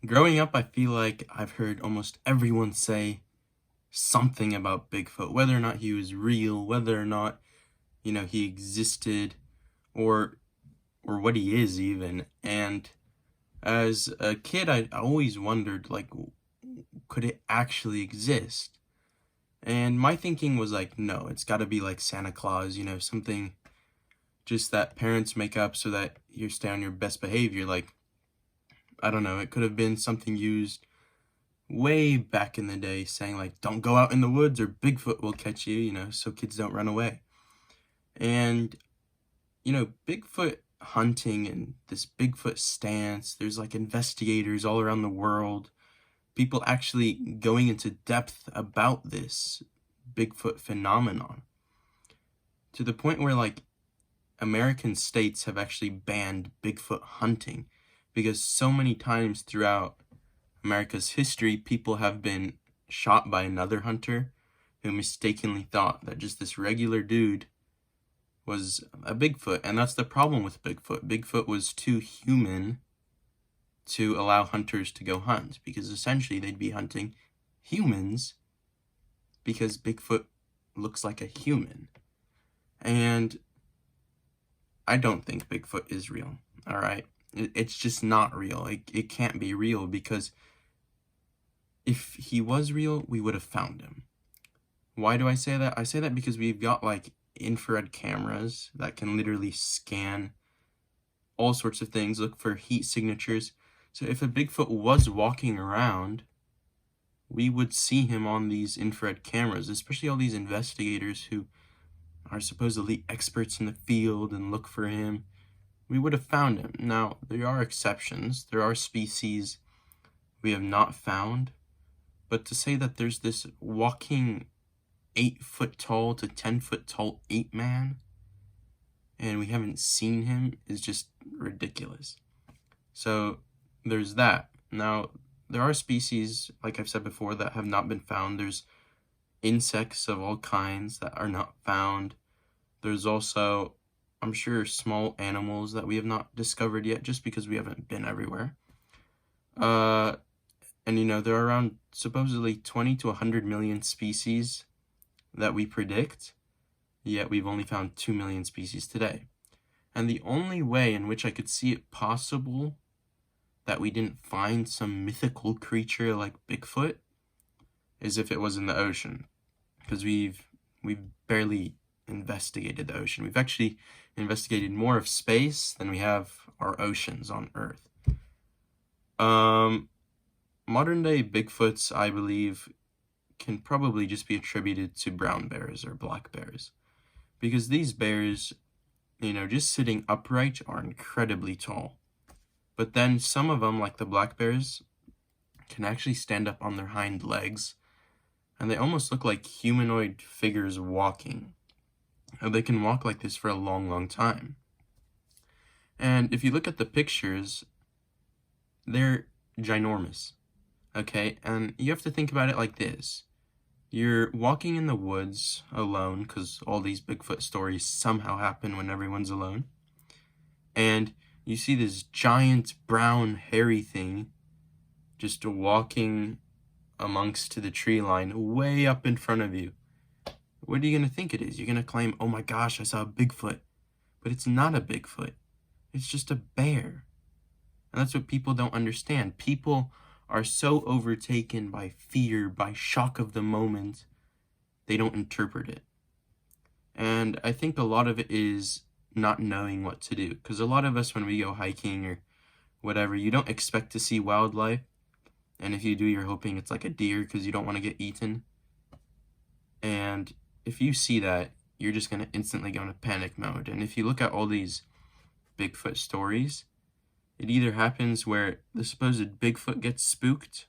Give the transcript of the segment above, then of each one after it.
Growing up, I feel like I've heard almost everyone say something about Bigfoot, whether or not he was real, whether or not, he existed, or or what he is even. And as a kid, I always wondered, like, could it actually exist? And my thinking was like, no, it's got to be like Santa Claus, something just that parents make up so that you stay on your best behavior. Like, I don't know, it could have been something used way back in the day saying like, don't go out in the woods or Bigfoot will catch you, so kids don't run away. And, Bigfoot hunting and this Bigfoot stance, there's like investigators all around the world, people actually going into depth about this Bigfoot phenomenon to the point where like American states have actually banned Bigfoot hunting because so many times throughout America's history, people have been shot by another hunter who mistakenly thought that just this regular dude was a Bigfoot. And that's the problem with Bigfoot. Bigfoot was too human to allow hunters to go hunt because essentially they'd be hunting humans because Bigfoot looks like a human. And I don't think Bigfoot is real, all right? It's just not real. It can't be real because if he was real, we would have found him. Why do I say that? I say that because we've got like infrared cameras that can literally scan all sorts of things, look for heat signatures. So if a Bigfoot was walking around, we would see him on these infrared cameras, especially all these investigators who are supposedly experts in the field and look for him. We would have found him. Now, there are exceptions. There are species we have not found. But to say that there's this walking 8-foot tall to 10-foot tall ape man and we haven't seen him is just ridiculous. So there's that. Now, there are species, like I've said before, that have not been found. There's insects of all kinds that are not found. There's also, I'm sure, small animals that we have not discovered yet just because we haven't been everywhere. And there are around supposedly 20 to 100 million species that we predict, yet we've only found 2 million species today. And the only way in which I could see it possible that we didn't find some mythical creature like Bigfoot is if it was in the ocean, because we've barely investigated the ocean. We've actually investigated more of space than we have our oceans on Earth. Modern day Bigfoots, I believe, can probably just be attributed to brown bears or black bears, because these bears, just sitting upright are incredibly tall. But then some of them, like the black bears, can actually stand up on their hind legs, and they almost look like humanoid figures walking. And they can walk like this for a long, long time. And if you look at the pictures, they're ginormous, okay? And you have to think about it like this. You're walking in the woods alone, because all these Bigfoot stories somehow happen when everyone's alone. And you see this giant brown hairy thing just walking amongst the tree line way up in front of you. What are you going to think it is? You're going to claim, oh my gosh, I saw a Bigfoot. But it's not a Bigfoot. It's just a bear. And that's what people don't understand. People are so overtaken by fear, by shock of the moment, they don't interpret it. And I think a lot of it is not knowing what to do. Because a lot of us, when we go hiking or whatever, you don't expect to see wildlife. And if you do, you're hoping it's like a deer because you don't want to get eaten. And if you see that, you're just going to instantly go into panic mode. And if you look at all these Bigfoot stories, it either happens where the supposed Bigfoot gets spooked,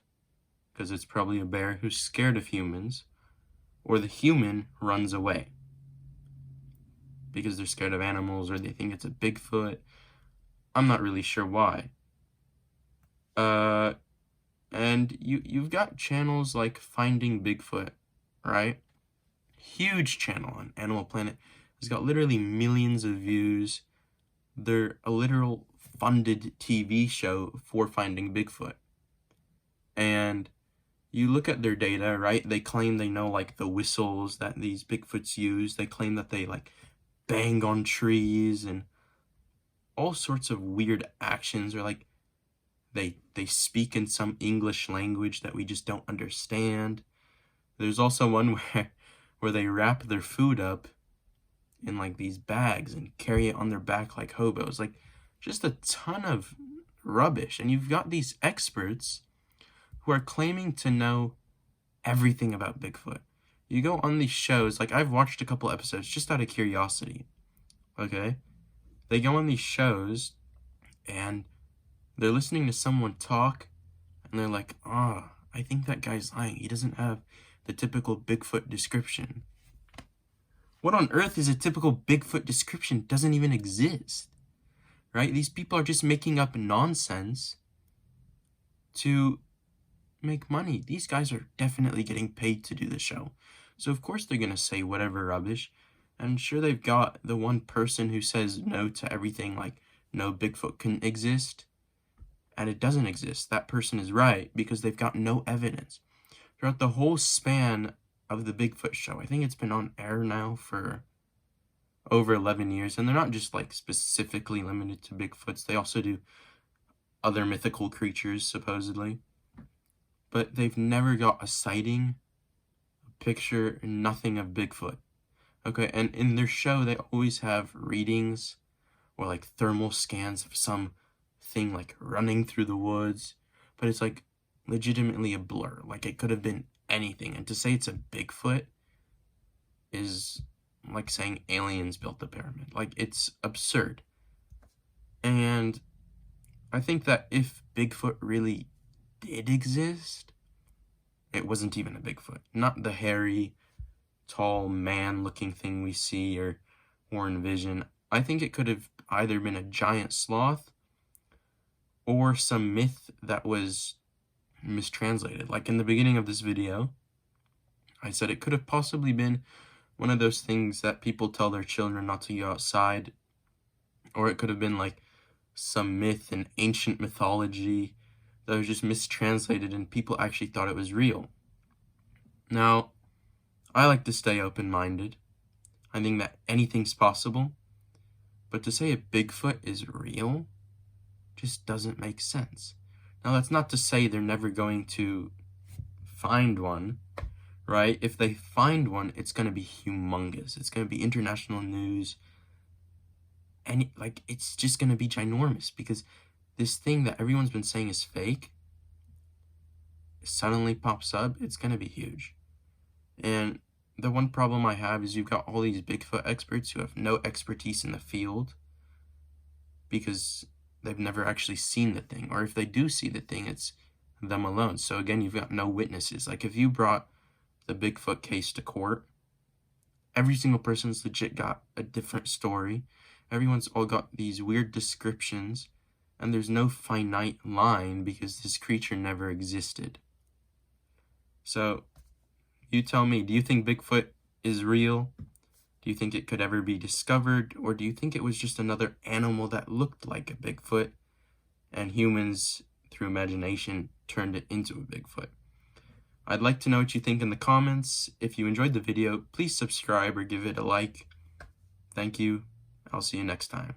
because it's probably a bear who's scared of humans, or the human runs away because they're scared of animals or they think it's a Bigfoot. I'm not really sure why. And you've got channels like Finding Bigfoot, right? Huge channel on Animal Planet. It's got literally millions of views. They're a literal funded TV show for Finding Bigfoot. And you look at their data, right? They claim they know like the whistles that these Bigfoots use. They claim that they like bang on trees and all sorts of weird actions, or like they speak in some English language that we just don't understand. There's also one where they wrap their food up in like these bags and carry it on their back like hobos. Like just a ton of rubbish. And you've got these experts who are claiming to know everything about Bigfoot. You go on these shows, like I've watched a couple episodes just out of curiosity. Okay? They go on these shows and they're listening to someone talk and they're like, I think that guy's lying. He doesn't have the typical Bigfoot description. What on earth is a typical Bigfoot description? Doesn't even exist, right? These people are just making up nonsense to make money. These guys are definitely getting paid to do the show. So of course they're going to say whatever rubbish. I'm sure they've got the one person who says no to everything, like no, Bigfoot couldn't exist, and it doesn't exist. That person is right because they've got no evidence. Throughout the whole span of the Bigfoot show, I think it's been on air now for over 11 years, and they're not just like specifically limited to Bigfoots. They also do other mythical creatures, supposedly. But they've never got a sighting, a picture, nothing of Bigfoot. Okay, and in their show, they always have readings or like thermal scans of some thing like running through the woods, but it's like legitimately a blur. Like it could have been anything. And to say it's a Bigfoot is like saying aliens built the pyramid. Like it's absurd. And I think that if Bigfoot really did exist, it wasn't even a Bigfoot. Not the hairy, tall man-looking thing we see or envision. I think it could have either been a giant sloth or some myth that was mistranslated. Like in the beginning of this video, I said it could have possibly been one of those things that people tell their children not to go outside, or it could have been like some myth in ancient mythology that was just mistranslated and people actually thought it was real. Now, I like to stay open-minded. I think that anything's possible, but to say a Bigfoot is real just doesn't make sense. Now, that's not to say they're never going to find one, right? If they find one, it's going to be humongous. It's going to be international news. And like, it's just going to be ginormous because this thing that everyone's been saying is fake suddenly pops up. It's going to be huge. And the one problem I have is you've got all these Bigfoot experts who have no expertise in the field because they've never actually seen the thing. Or if they do see the thing, it's them alone. So again, you've got no witnesses. Like if you brought the Bigfoot case to court, every single person's legit got a different story. Everyone's all got these weird descriptions, and there's no finite line because this creature never existed. So, you tell me, do you think Bigfoot is real? Do you think it could ever be discovered? Or do you think it was just another animal that looked like a Bigfoot, and humans, through imagination, turned it into a Bigfoot? I'd like to know what you think in the comments. If you enjoyed the video, please subscribe or give it a like. Thank you. I'll see you next time.